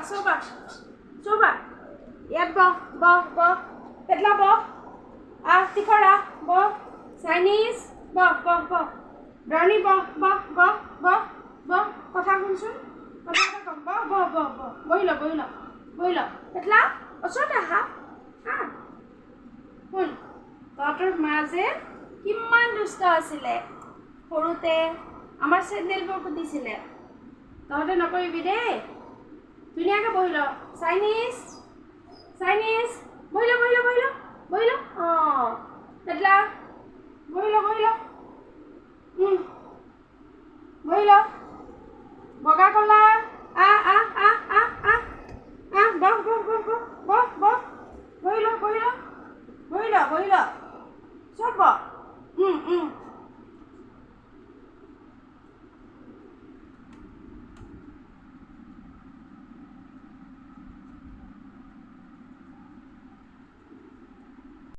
চৌবা ইয়াত ব পেটলা ব তিখৰা ব চাইনিজ ব ব্ৰাউনি ব কথা শুনচোন কথা এটা কম বহি ল পেটলা ওচৰতে আহা শুন তহঁতৰ মা যে কিমান দুষ্ট আছিলে সৰুতে আমাৰ চেণ্ডেলবোৰ কুটিছিলে তহঁতে নকৰিবি দেই ধুনীয়াকৈ বহি ল চাইনিজ বহি ল অঁ পেটলা বহি ল বগা কলা